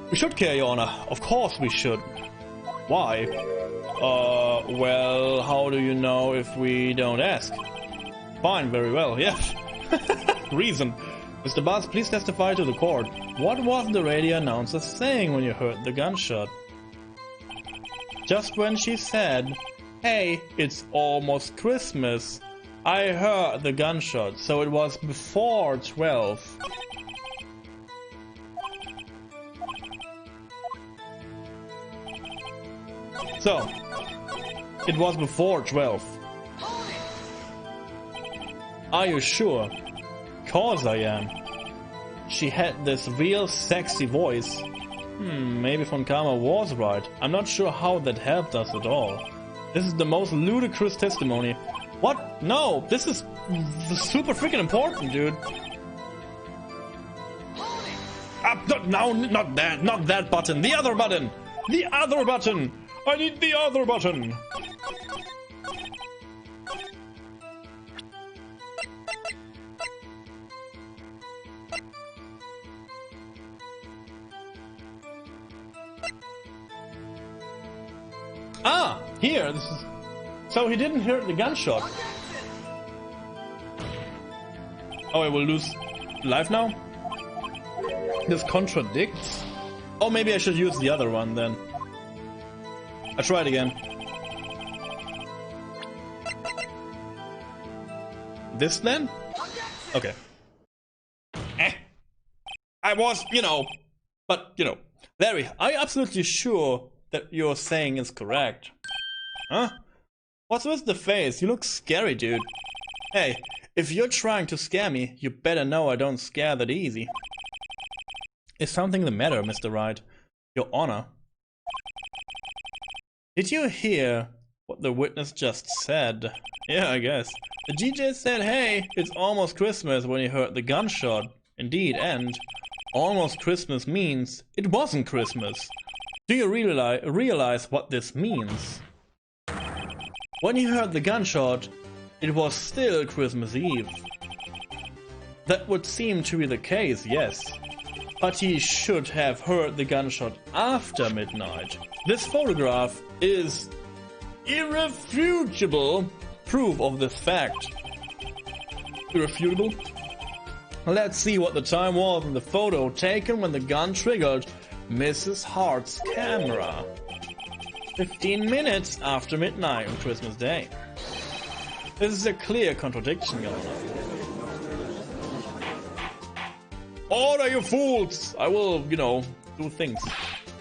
We should care, Your Honor. Of course we should. Why? Well, how do you know if we don't ask? Fine, very well, yes. Reason. Mr. Buzz, please testify to the court. What was the radio announcer saying when you heard the gunshot? Just when she said, "Hey, it's almost Christmas," I heard the gunshot, so it was before 12. So, it was before 12. Are you sure? 'Cause I am. She had this real sexy voice. Maybe Von Karma was right. I'm not sure how that helped us at all. This is the most ludicrous testimony. What? No, this is super freaking important, dude. No, not that button. The other button. The other button. I need the other button. Ah, here. This is. So he didn't hear the gunshot. Oh, I will lose life now? This contradicts? Oh, maybe I should use the other one then. I'll try it again. This then? Okay. I was, but, Larry, are you absolutely sure that you're saying is correct? Huh? What's with the face? You look scary, dude. Hey, if you're trying to scare me, you better know I don't scare that easy. Is something the matter, Mr. Wright? Your Honor. Did you hear what the witness just said? Yeah, I guess. The DJ said, "Hey, it's almost Christmas," when he heard the gunshot. Indeed, and almost Christmas means it wasn't Christmas. Do you realize what this means? When he heard the gunshot, it was still Christmas Eve. That would seem to be the case, yes. But he should have heard the gunshot after midnight. This photograph is irrefutable proof of this fact. Irrefutable? Let's see what the time was in the photo taken when the gun triggered Mrs. Hart's camera. 15 minutes after midnight on Christmas Day. This is a clear contradiction, guys. Order, you fools! I will, do things.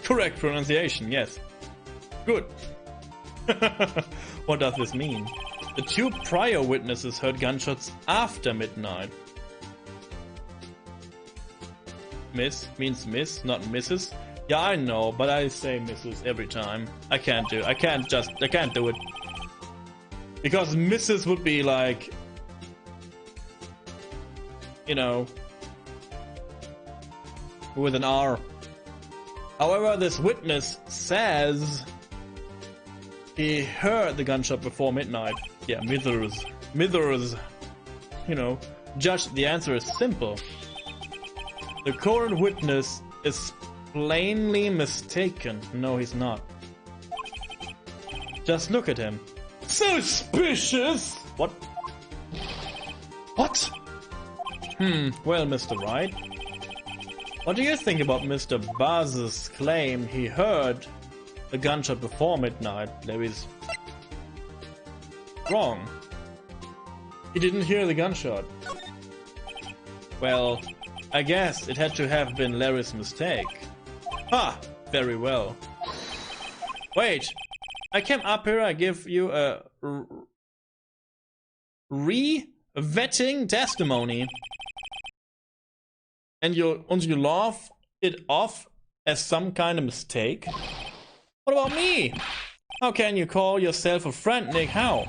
Correct pronunciation, yes. Good. What does this mean? The two prior witnesses heard gunshots after midnight. Miss means miss, not Mrs. Yeah, I know, but I say Mrs. every time. I can't do it. Because Mrs. would be like, with an R. However, this witness says he heard the gunshot before midnight. Yeah, Mithers. Judge, the answer is simple. The current witness is plainly mistaken. No, he's not. Just look at him. Suspicious! What? What? Well, Mr. Wright. What do you think about Mr. Buzz's claim he heard the gunshot before midnight? Larry's wrong. He didn't hear the gunshot. Well, I guess it had to have been Larry's mistake. Ha! Very well. Wait! I came up here, I give you a re-vetting testimony. And you laugh it off as some kind of mistake? What about me? How can you call yourself a friend, Nick? How?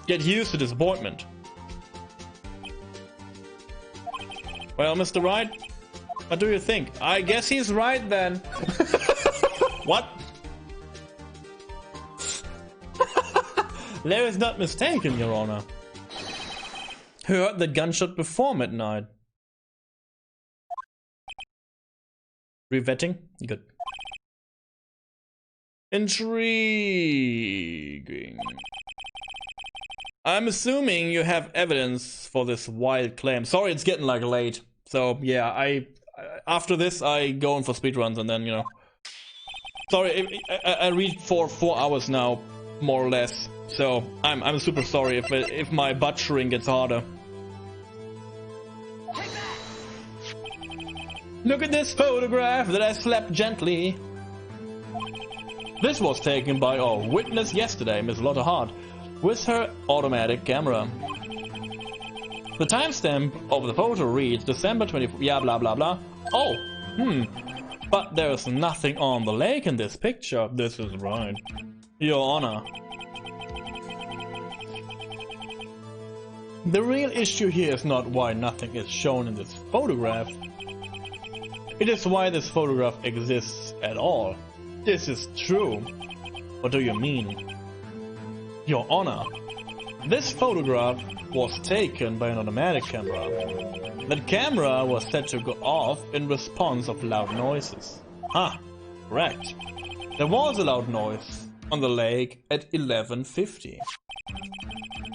Get used to disappointment. Well, Mr. Wright, what do you think? I guess he's right then. What? Larry's not mistaken, Your Honor. He heard the gunshot before midnight. Revetting? Good. Intriguing. I'm assuming you have evidence for this wild claim. Sorry, it's getting like late. So yeah, after this I go in for speedruns and then, you know. Sorry, I read for 4 hours now, more or less. So I'm super sorry if my butchering gets harder. Look at this photograph that I slapped gently. This was taken by our witness yesterday, Miss Lotta Hart, with her automatic camera. The timestamp of the photo reads December 24th, yeah, blah blah blah. Oh, but there's nothing on the lake in this picture. This is right, Your Honor. The real issue here is not why nothing is shown in this photograph. It is why this photograph exists at all. This is true. What do you mean? Your Honor, this photograph was taken by an automatic camera. That camera was set to go off in response of loud noises. Ah, correct. There was a loud noise on the lake at 11:50.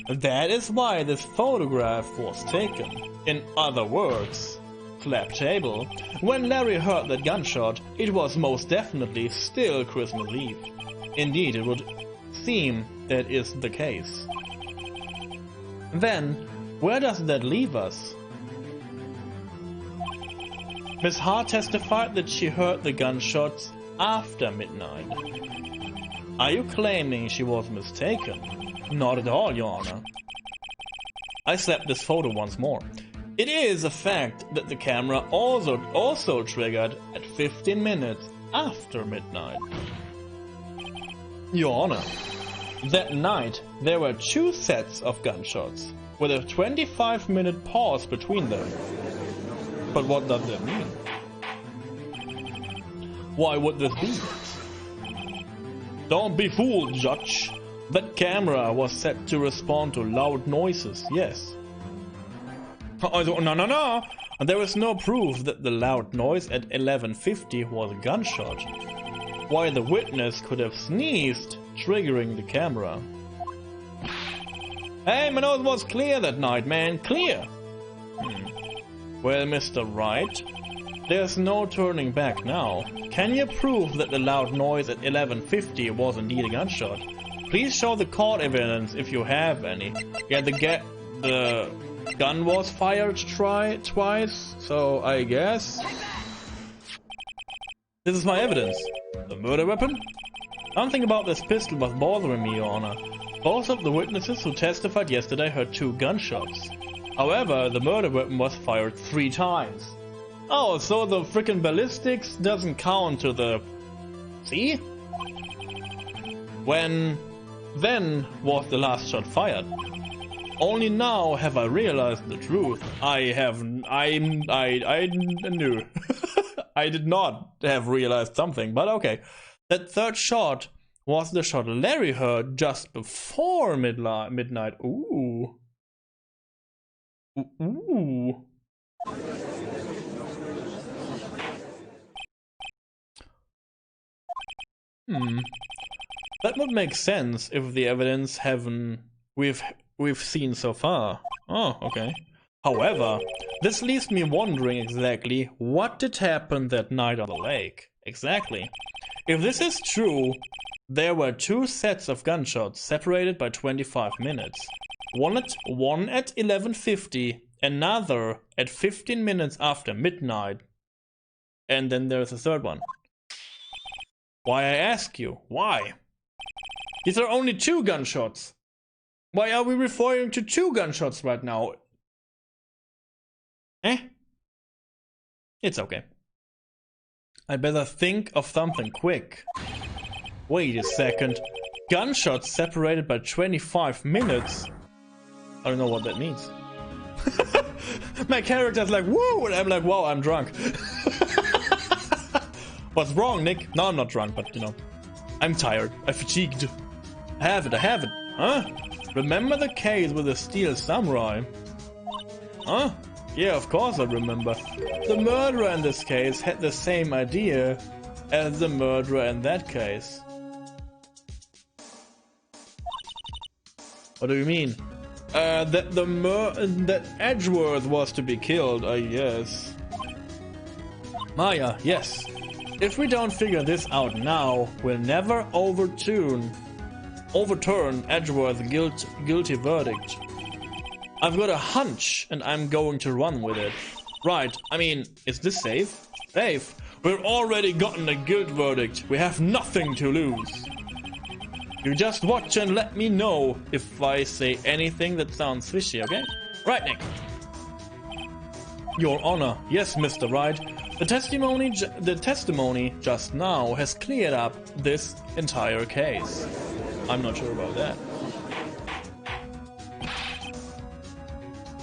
That is why this photograph was taken. In other words, slap table, when Larry heard that gunshot, it was most definitely still Christmas Eve. Indeed, it would seem that is the case. Then, where does that leave us? Miss Hart testified that she heard the gunshots after midnight. Are you claiming she was mistaken? Not at all, Your Honor. I slapped this photo once more. It is a fact that the camera also triggered at 15 minutes after midnight. Your Honor, that night there were 2 sets of gunshots, with a 25-minute pause between them. But what does that mean? Why would this be? Don't be fooled, Judge. That camera was set to respond to loud noises, yes. No. There is no proof that the loud noise at 11:50 was a gunshot. Why the witness could have sneezed, triggering the camera. Hey, my nose was clear that night, man, clear. Well, Mr. Wright, there's no turning back now. Can you prove that the loud noise at 11:50 was indeed a gunshot? Please show the court evidence if you have any. Yeah, the gun was fired twice, so I guess this is my evidence. The murder weapon? Something about this pistol was bothering me, Your Honor. Both of the witnesses who testified yesterday heard 2 gunshots. However, the murder weapon was fired 3 times. Oh, so the frickin' ballistics doesn't count to the... See? When then was the last shot fired? Only now have I realized the truth. I knew. I did not have realized something, but okay. That 3rd shot was the shot Larry heard just before midnight. Ooh. Ooh. That would make sense if the evidence we've seen so far. Oh, okay. However, this leaves me wondering exactly what did happen that night on the lake. Exactly. If this is true, there were 2 sets of gunshots separated by 25 minutes. One at 11:50, another at 15 minutes after midnight, and then there's a 3rd one. Why, I ask you, why? These are only 2 gunshots. Why are we referring to 2 gunshots right now? It's okay. I better think of something quick. Wait a second. Gunshots separated by 25 minutes? I don't know what that means. My character's like, woo! And I'm like, wow, I'm drunk. What's wrong, Nick? No, I'm not drunk, but you know. I'm tired. I'm fatigued. I have it. Huh? Remember the case with the steel samurai? Huh? Yeah, of course I remember. The murderer in this case had the same idea as the murderer in that case. What do you mean? That Edgeworth was to be killed, I guess. Maya, yes. If we don't figure this out now, we'll never overturn Edgeworth's guilty verdict. I've got a hunch, and I'm going to run with it. Right, I mean, is this safe? Safe? We've already gotten a guilt verdict. We have nothing to lose. You just watch and let me know if I say anything that sounds fishy, okay? Right, Nick. Your Honor, yes, Mr. Wright. The testimony just now has cleared up this entire case. I'm not sure about that.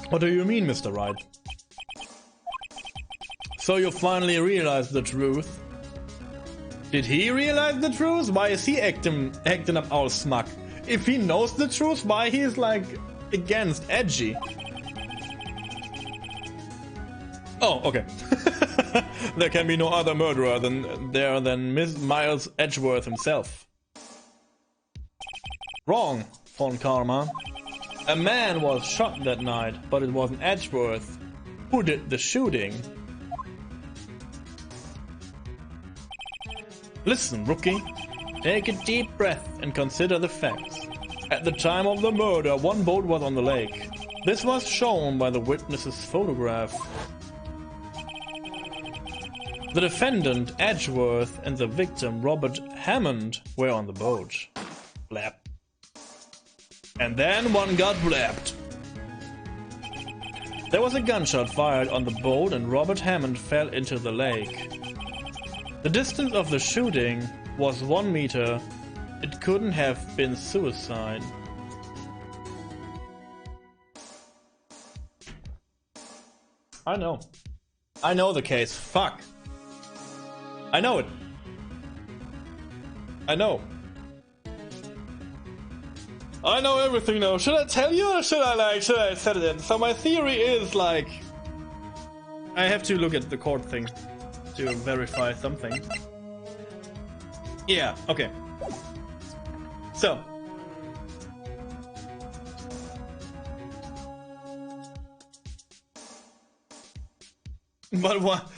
What do you mean, Mr. Wright? So you finally realized the truth? Did he realize the truth? Why is he acting up all smug? If he knows the truth, why he's like against Edgy? Oh, okay. There can be no other murderer than Miles Edgeworth himself. Wrong, Von Karma. A man was shot that night, but it wasn't Edgeworth who did the shooting. Listen, rookie. Take a deep breath and consider the facts. At the time of the murder, one boat was on the lake. This was shown by the witness's photograph. The defendant, Edgeworth, and the victim, Robert Hammond, were on the boat. Blap. And then one got blapped. There was a gunshot fired on the boat and Robert Hammond fell into the lake. The distance of the shooting was 1 meter. It couldn't have been suicide. I know. I know the case. Fuck. I know it. I know. I know everything now. Should I tell you or should I set it in? So my theory is like... I have to look at the court thing to verify something. Yeah, okay. So. But what?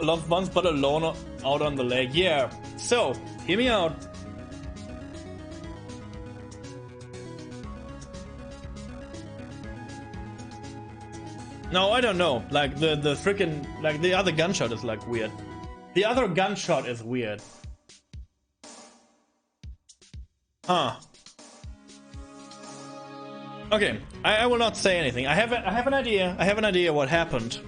Loved ones but alone out on the lake. Yeah. So, hear me out. No, I don't know. Like the freaking like the other gunshot is like weird. The other gunshot is weird. Huh. Okay, I will not say anything. I have an idea. I have an idea what happened.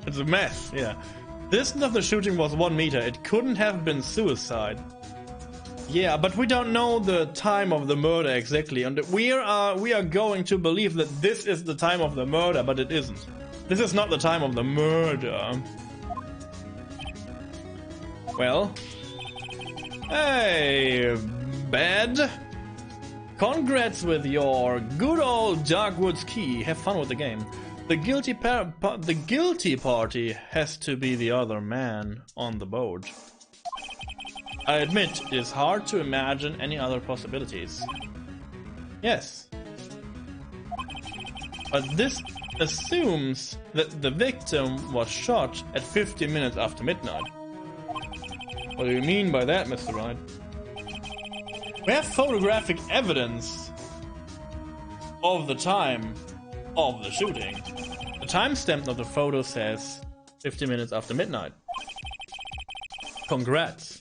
It's a mess, yeah. The distance of the shooting was 1 meter. It couldn't have been suicide. Yeah, but we don't know the time of the murder exactly, and we are going to believe that this is the time of the murder, but it isn't. This is not the time of the murder. Well, hey, bad. Congrats with your good old Darkwoods key. Have fun with the game. The guilty party has to be the other man on the boat. I admit, it is hard to imagine any other possibilities. Yes. But this assumes that the victim was shot at 50 minutes after midnight. What do you mean by that, Mr. Wright? We have photographic evidence of the time of the shooting. The timestamp of the photo says 50 minutes after midnight. Congrats.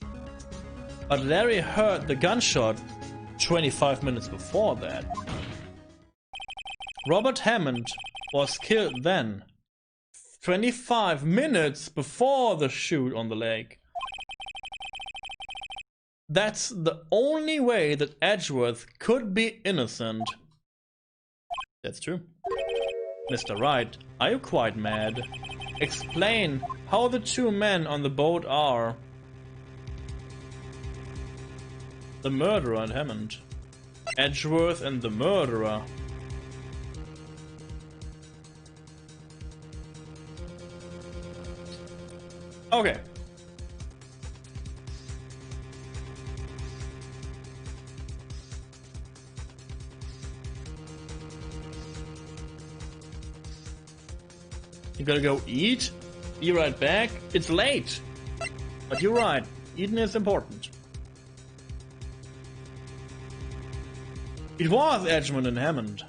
But Larry heard the gunshot 25 minutes before that. Robert Hammond was killed then, 25 minutes before the shoot on the lake. That's the only way that Edgeworth could be innocent. That's true. Mr. Wright, are you quite mad? Explain how the two men on the boat are. The murderer and Hammond. Edgeworth and the murderer. Okay. You gotta go eat? Be right back? It's late! But you're right, eating is important. It was Edgemond and Hammond.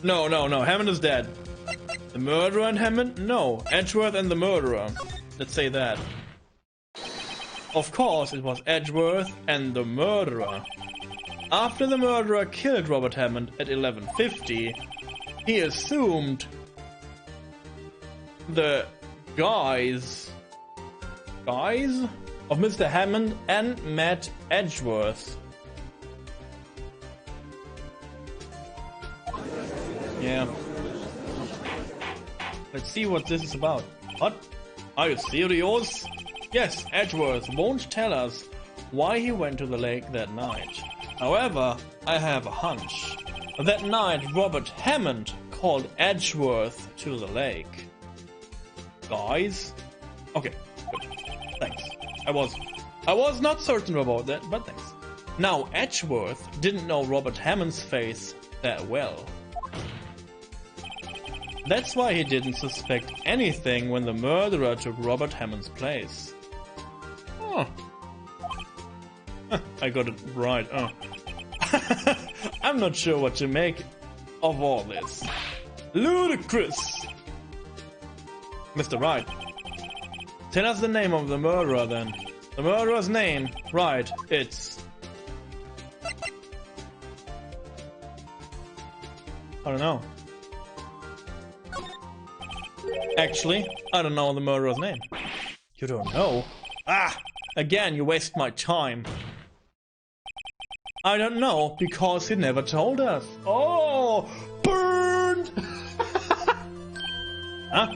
No, Hammond is dead. The murderer and Hammond? No, Edgeworth and the murderer. Let's say that. Of course, it was Edgeworth and the murderer. After the murderer killed Robert Hammond at 11:50, he assumed the guise of Mr. Hammond and Matt Edgeworth. Yeah. Let's see what this is about. What? Are you serious? Yes, Edgeworth won't tell us why he went to the lake that night. However, I have a hunch. That night, Robert Hammond called Edgeworth to the lake. Guys? Okay, good. Thanks. I was not certain about that, but thanks. Now, Edgeworth didn't know Robert Hammond's face that well. That's why he didn't suspect anything when the murderer took Robert Hammond's place. Oh. I got it right. Oh. I'm not sure what to make of all this. Ludicrous! Mr. Wright, tell us the name of the murderer then. The murderer's name, right, it's... I don't know. Actually, I don't know the murderer's name. You don't know? Ah! Again, you waste my time. I don't know, because he never told us. Oh! Burned! Huh?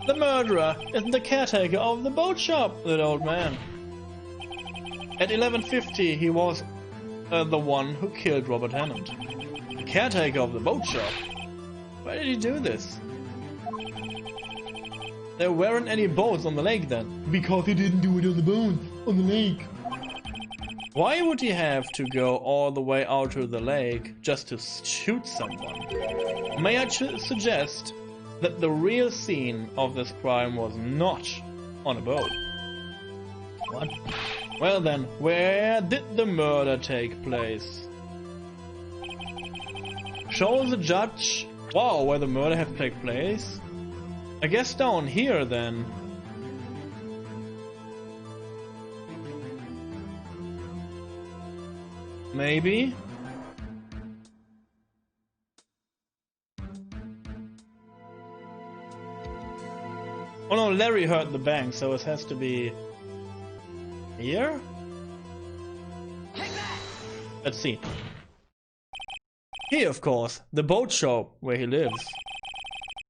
The murderer is the caretaker of the boat shop, that old man. At 11:50, he was the one who killed Robert Hammond. The caretaker of the boat shop? Why did he do this? There weren't any boats on the lake then. Because he didn't do it on the boat, on the lake. Why would he have to go all the way out to the lake just to shoot someone? May I suggest that the real scene of this crime was not on a boat? What? Well then, where did the murder take place? Show the judge... Wow, where the murder had taken place? I guess down here then. Maybe? Oh no, Larry hurt the bank, so it has to be... here? Let's see. Here, of course, the boat shop where he lives.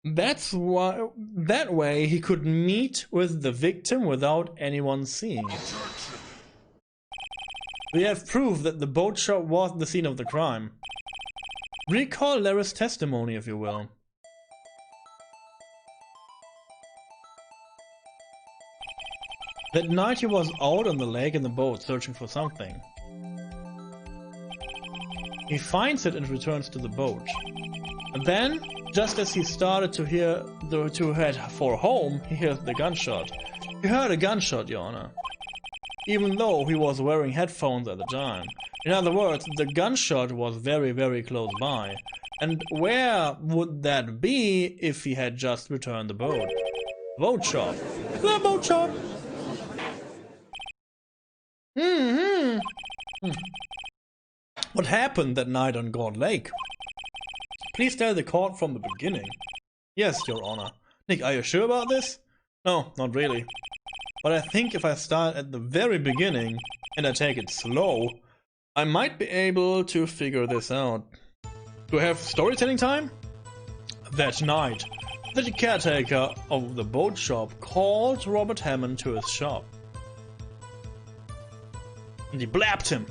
That's why... that way he could meet with the victim without anyone seeing it. We have proof that the boat shop was the scene of the crime. Recall Larry's testimony, if you will. That night he was out on the lake in the boat searching for something. He finds it and returns to the boat. And then, just as he started to head for home, he hears the gunshot. He heard a gunshot, Your Honor. Even though he was wearing headphones at the time. In other words, the gunshot was very, very close by. And where would that be if he had just returned the boat? Boat shop. The boat shop! What happened that night on God Lake? Please tell the court from the beginning. Yes, Your Honor. Nick, are you sure about this? No, not really. But I think if I start at the very beginning, and I take it slow, I might be able to figure this out. Do I have storytelling time? That night, The caretaker of the boat shop called Robert Hammond to his shop. And he blapped him.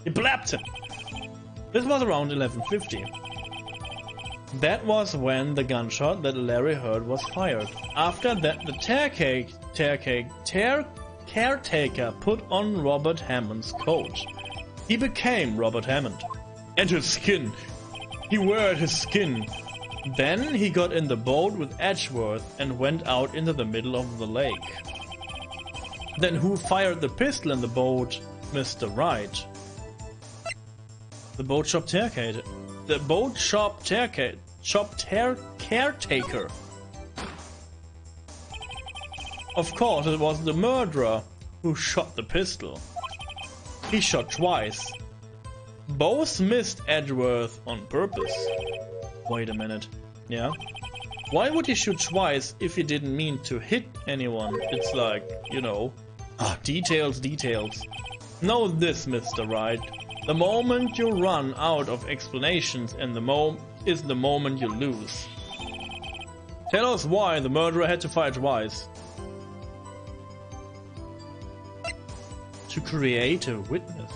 This was around 11:50. That was when the gunshot that Larry heard was fired. After that, the caretaker put on Robert Hammond's coat. He became Robert Hammond. And his skin. He wore his skin. Then he got in the boat with Edgeworth and went out into the middle of the lake. Then who fired the pistol in the boat? Mr. Wright. The boat shop caretaker. The boat shop caretaker. Of course, it was the murderer who shot the pistol. He shot twice. Both missed Edgeworth on purpose. Wait a minute. Yeah? Why would he shoot twice if he didn't mean to hit anyone? It's like, you know... details. Know this, Mr. Wright. The moment you run out of explanations and is the moment you lose. Tell us why the murderer had to fire twice. To create a witness.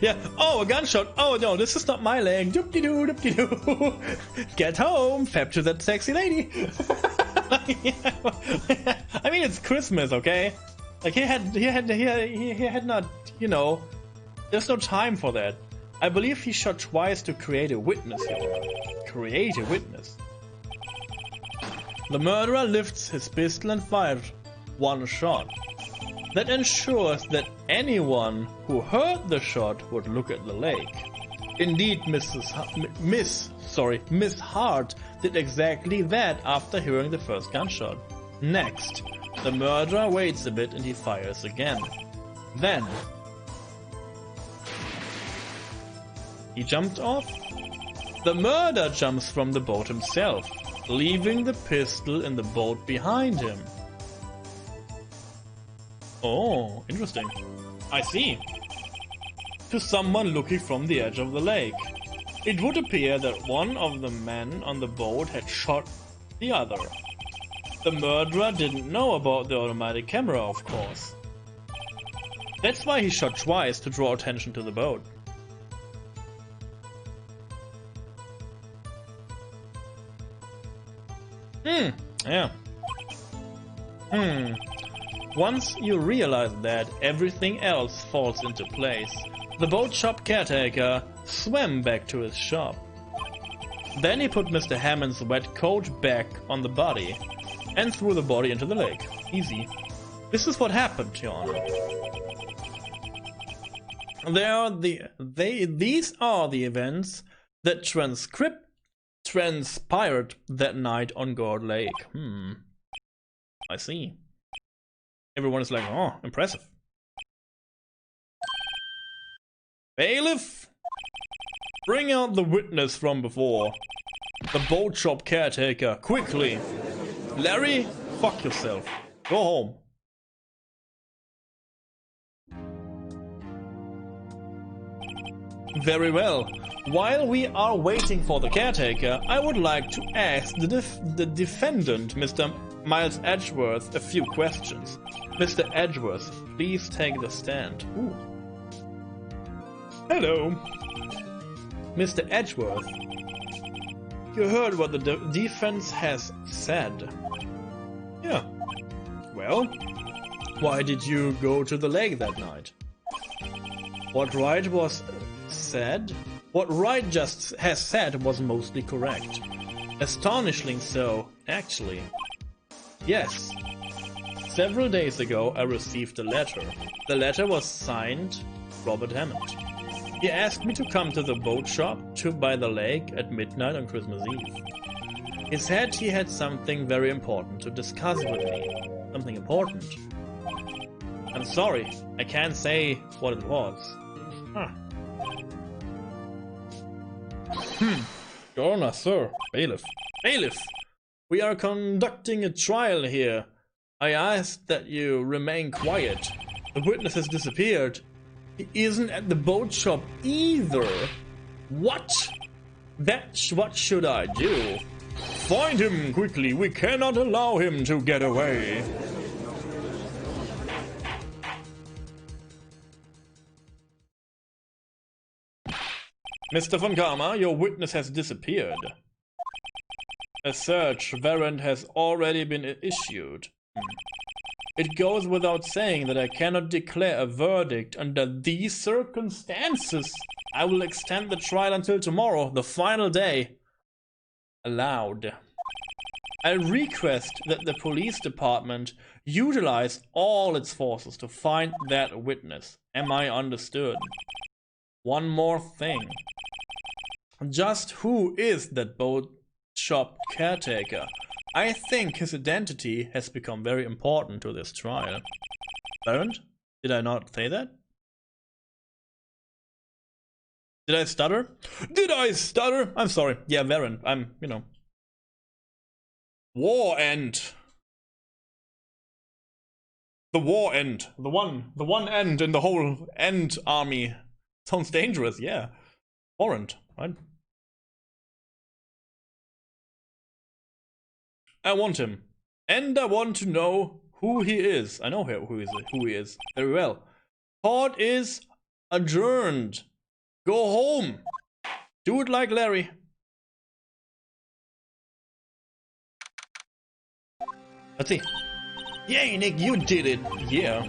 Yeah. Oh, a gunshot. Oh no, this is not my leg. Doop-de-doo, doop-de-doo. Get home, fap to that sexy lady. I mean, it's Christmas, okay? Like he had not, you know. There's no time for that. I believe he shot twice to create a witness here. Create a witness. The murderer lifts his pistol and fires one shot. That ensures that anyone who heard the shot would look at the lake. Indeed, Miss Hart did exactly that after hearing the first gunshot. Next, the murderer waits a bit and he fires again. Then, he jumped off. The murderer jumps from the boat himself, leaving the pistol in the boat behind him. Oh, interesting. I see. To someone looking from the edge of the lake. It would appear that one of the men on the boat had shot the other. The murderer didn't know about the automatic camera, of course. That's why he shot twice, to draw attention to the boat. Yeah. Once you realize that, everything else falls into place. The boat shop caretaker swam back to his shop. Then he put Mr. Hammond's wet coat back on the body and threw the body into the lake. Easy. This is what happened, Your Honor. These are the events that transpired that night on Gourd Lake. I see. Everyone is like, oh, impressive. Bailiff! Bring out the witness from before. The boat shop caretaker, quickly. Larry, fuck yourself. Go home. Very well. While we are waiting for the caretaker, I would like to ask the defendant, Mr. Miles Edgeworth, a few questions. Mr. Edgeworth, please take the stand. Ooh. Hello. Mr. Edgeworth, you heard what the defense has said. Yeah. Well, why did you go to the lake that night? What Wright just has said was mostly correct. Astonishingly so, actually. Yes. Several days ago I received a letter. The letter was signed Robert Hammond. He asked me to come to the boat shop by the lake at midnight on Christmas Eve. He said he had something very important to discuss with me. Something important. I'm sorry, I can't say what it was. Your Honor, sir. Bailiff. Bailiff! We are conducting a trial here. I ask that you remain quiet. The witness has disappeared. He isn't at the boat shop either. What? What should I do? Find him quickly. We cannot allow him to get away. Mr. von Karma, your witness has disappeared. A search warrant has already been issued. It goes without saying that I cannot declare a verdict under these circumstances. I will extend the trial until tomorrow, the final day. Allowed. I request that the police department utilize all its forces to find that witness. Am I understood? One more thing. Just who is that boat shop caretaker? I think his identity has become very important to this trial. Warrant? Did I not say that? Did I stutter? Did I stutter? I'm sorry. Yeah, Warrant. War end. The war end. The one end in the whole end army. Sounds dangerous, yeah. Warrant, right? I want him. And I want to know who he is. I know who he is very well. Court is adjourned. Go home. Do it like Larry. Let's see. Yay, Nick, you did it. Yeah.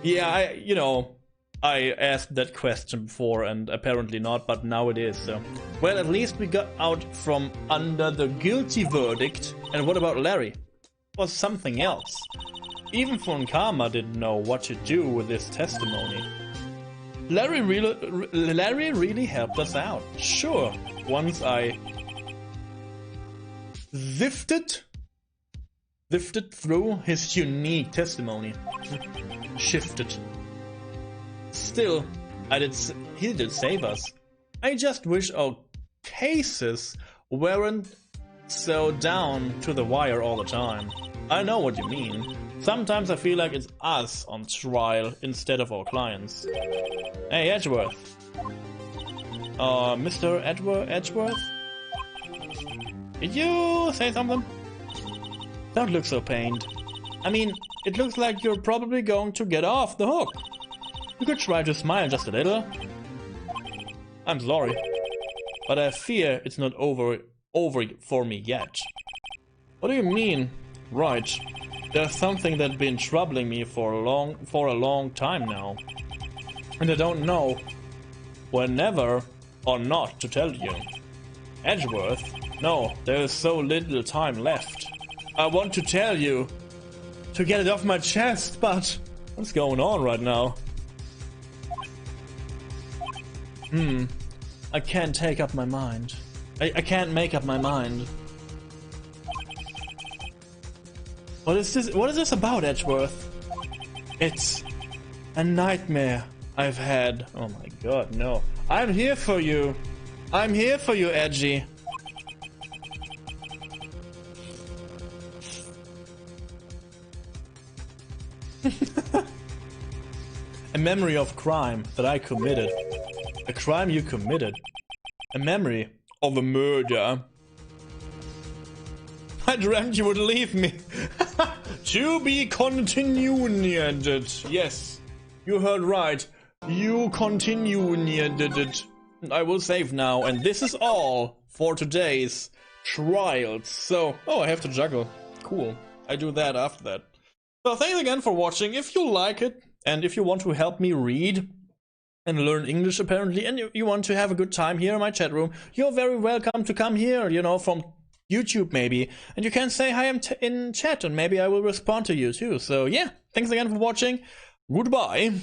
Yeah, I asked that question before and apparently not, but now it is, so. Well, at least we got out from under the guilty verdict. And what about Larry? It was something else. Even von Karma didn't know what to do with this testimony. Larry really helped us out. Sure, once I sifted through his unique testimony. Shifted. Still, he did save us. I just wish our cases weren't so down to the wire all the time. I know what you mean. Sometimes I feel like it's us on trial instead of our clients. Hey, Edgeworth. Mr. Edgeworth? Did you say something? Don't look so pained. I mean, it looks like you're probably going to get off the hook. You could try to smile just a little. I'm sorry, but I fear it's not over for me yet. What do you mean? Right. There's something that's been troubling me for a long time now. And I don't know whenever or not to tell you. Edgeworth? No, there is so little time left. I want to tell you to get it off my chest, but what's going on right now? I can't take up my mind. I can't make up my mind. What is this about, Edgeworth? It's a nightmare I've had. Oh my god, no. I'm here for you. I'm here for you, Edgy. A memory of crime that I committed. A crime you committed. A memory of a murder. I dreamt you would leave me. To be continued. Yes, you heard right. You continued. I will save now, and this is all for today's trials. So, oh, I have to juggle. Cool. I do that after that. So thanks again for watching. If you like it, and if you want to help me read and learn English apparently, and you want to have a good time here in my chat room, you're very welcome to come here, from YouTube maybe, and you can say hi in chat, and maybe I will respond to you too. So yeah, thanks again for watching. Goodbye.